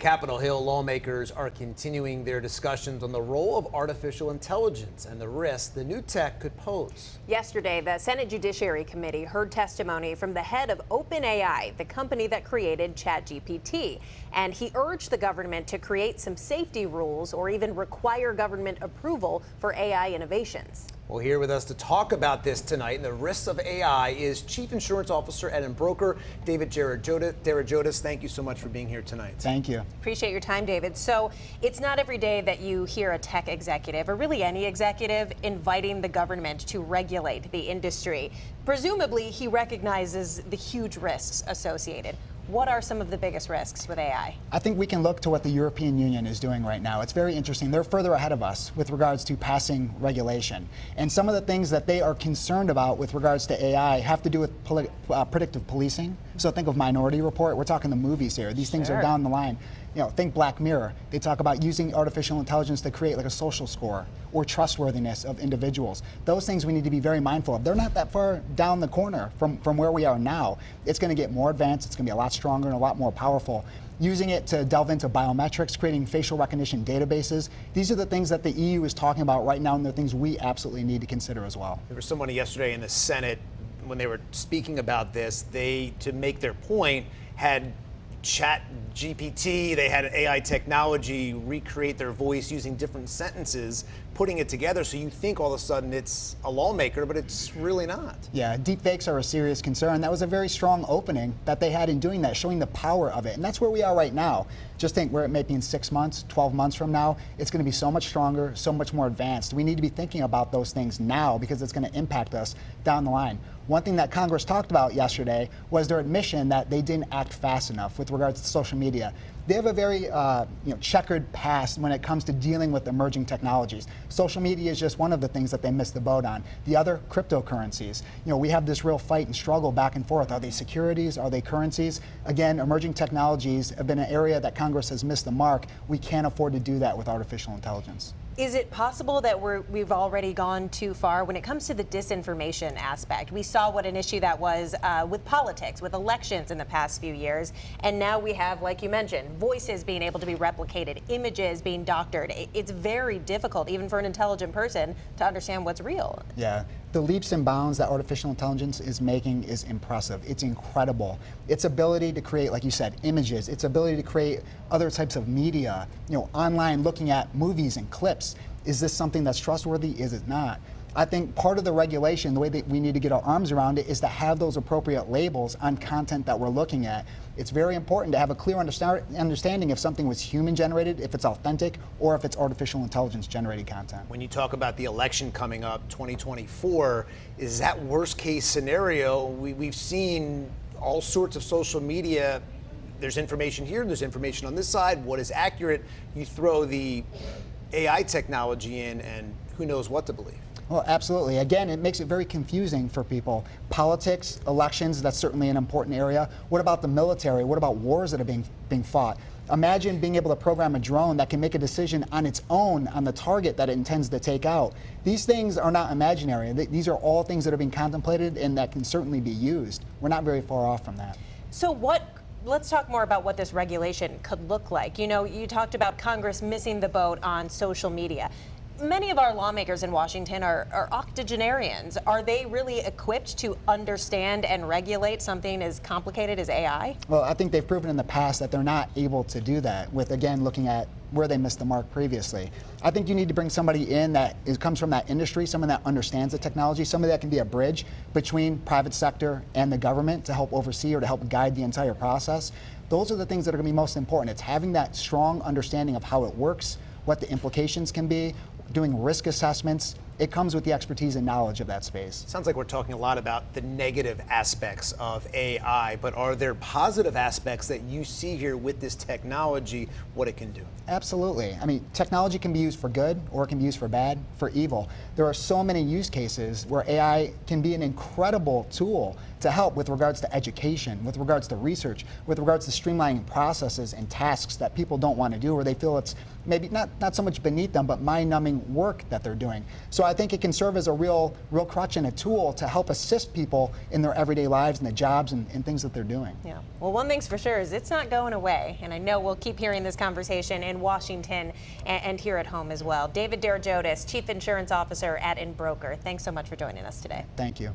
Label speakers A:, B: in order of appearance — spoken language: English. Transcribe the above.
A: Capitol Hill, lawmakers are continuing their discussions on the role of artificial intelligence and the risks the new tech could pose.
B: Yesterday, the Senate Judiciary Committee heard testimony from the head of OpenAI, the company that created ChatGPT, and he urged the government to create some safety rules or even require government approval for AI innovations.
A: Well, here with us to talk about this tonight and the risks of AI is Chief Insurance Officer at Embroker, David Derigiotis. Thank you so much for being here tonight.
C: Thank you.
B: Appreciate your time, David. So it's not every day that you hear a tech executive, or really any executive, inviting the government to regulate the industry. Presumably, he recognizes the huge risks associated. What are some of the biggest risks with AI?
C: I think we can look to what the European Union is doing right now. It's very interesting. They're further ahead of us with regards to passing regulation. And some of the things that they are concerned about with regards to AI have to do with predictive policing. So think of Minority Report. We're talking the movies here. These things are down the line. You know, think Black Mirror. They talk about using artificial intelligence to create like a social score or trustworthiness of individuals. Those things we need to be very mindful of. They're not that far down the corner from where we are now. It's going to get more advanced. It's going to be a lot stronger and a lot more powerful. Using it to delve into biometrics, creating facial recognition databases. These are the things that the EU is talking about right now, and they're things we absolutely need to consider as well.
A: There was someone yesterday in the Senate, when they were speaking about this, they, to make their point, had ChatGPT, they had AI technology recreate their voice using different sentences, putting it together, so you think all of a sudden it's a lawmaker, but it's really not.
C: Yeah, deepfakes are a serious concern. That was a very strong opening that they had in doing that, showing the power of it. And that's where we are right now. Just think where it may be in 6 months, 12 months from now, it's going to be so much stronger, so much more advanced. We need to be thinking about those things now because it's going to impact us down the line. One thing that Congress talked about yesterday was their admission that they didn't act fast enough with regards to social media. They have a very checkered past when it comes to dealing with emerging technologies. Social media is just one of the things that they missed the boat on. The other, cryptocurrencies. You know, we have this real fight and struggle back and forth. Are they securities? Are they currencies? Again, emerging technologies have been an area that Congress has missed the mark. We can't afford to do that with artificial intelligence.
B: Is it possible that we've already gone too far when it comes to the disinformation aspect? We saw what an issue that was with politics, with elections in the past few years, and now we have, like you mentioned, voices being able to be replicated, images being doctored. It's very difficult, even for an intelligent person, to understand what's real.
C: Yeah. The leaps and bounds that artificial intelligence is making is impressive. It's incredible. Its ability to create, like you said, images, its ability to create other types of media, online looking at movies and clips. Is this something that's trustworthy? Is it not? I think part of the regulation, the way that we need to get our arms around it, is to have those appropriate labels on content that we're looking at. It's very important to have a clear understanding if something was human generated, if it's authentic, or if it's artificial intelligence generated content.
A: When you talk about the election coming up, 2024, is that worst case scenario? We've seen all sorts of social media. There's information here, there's information on this side. What is accurate? You throw the AI technology in and who knows what to believe.
C: Well, absolutely. Again, it makes it very confusing for people. Politics, elections, that's certainly an important area. What about the military? What about wars that are being fought? Imagine being able to program a drone that can make a decision on its own on the target that it intends to take out. These things are not imaginary. These are all things that are being contemplated and that can certainly be used. We're not very far off from that.
B: So let's talk more about what this regulation could look like. You talked about Congress missing the boat on social media. Many of our lawmakers in Washington are octogenarians. Are they really equipped to understand and regulate something as complicated as AI?
C: Well, I think they've proven in the past that they're not able to do that with, again, looking at where they missed the mark previously. I think you need to bring somebody in that comes from that industry, someone that understands the technology, somebody that can be a bridge between private sector and the government to help oversee or to help guide the entire process. Those are the things that are going to be most important. It's having that strong understanding of how it works, what the implications can be, doing risk assessments. It comes with the expertise and knowledge of that space.
A: Sounds like we're talking a lot about the negative aspects of AI, but are there positive aspects that you see here with this technology, what it can do?
C: Absolutely. I mean, technology can be used for good or it can be used for bad, for evil. There are so many use cases where AI can be an incredible tool to help with regards to education, with regards to research, with regards to streamlining processes and tasks that people don't want to do, or they feel it's maybe not so much beneath them, but mind-numbing work that they're doing. So I think it can serve as a real crutch and a tool to help assist people in their everyday lives and the jobs and things that they're doing.
B: Yeah. Well, one thing's for sure is it's not going away. And I know we'll keep hearing this conversation in Washington and here at home as well. David Derigiotis, Chief Insurance Officer at Embroker. Thanks so much for joining us today.
C: Thank you.